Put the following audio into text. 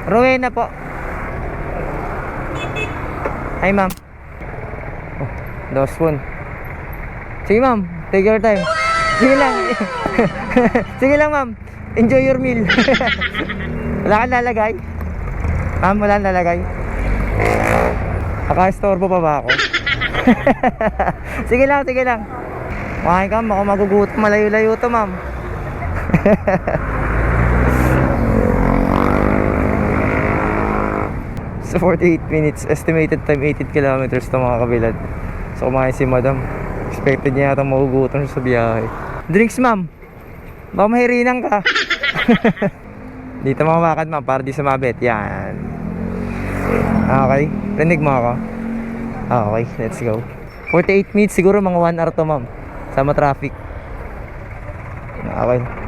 Rowena po. Hi ma'am. Oh, last one. Sige ma'am, take your time. Sige lang. Sige lang ma'am. Enjoy your meal. Wala kang lalagay? Ma'am, wala kang lalagay? Naka-estorbo pa ba ako? Sige lang, sige lang. Makain ka, baka magugutom. Malayo-layo to ma'am. So 48 minutes, estimated time 18 kilometers to mga kabilad. So kumain si madam. Expected niya yata magugutom sa biyahe. Drinks ma'am. Baka mahirinan ka. Dito mamamakad ma'am para di sumabit. Yan. Okay, rinig mo ako. Okay, let's go. 48 minutes siguro, mga 1 hour to ma'am. Sama traffic. Okay.